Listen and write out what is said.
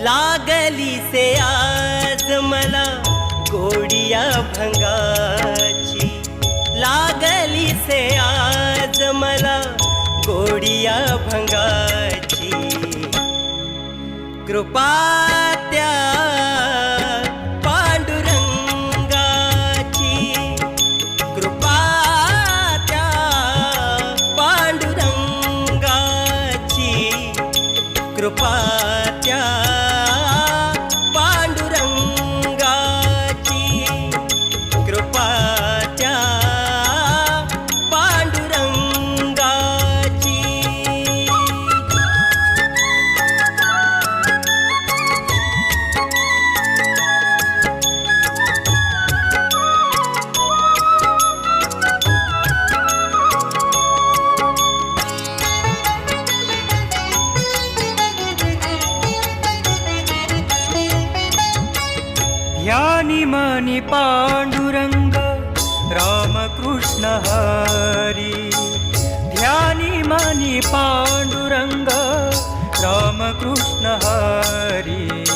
लागली से आज मला गोडिया भंगाची, लागली से आज मला गोडिया भंगाची। कृपा त्या पांडुरंगाची, कृपा त्या पांडुरंगाची, कृपा त्या पांडुरंगाची, कृपा त्या पांडुरंगाची। ध्यानी मनी पांडुरंग रामकृष्ण हरी, ध्यानी मनी पांडुरंग रामकृष्ण हरी।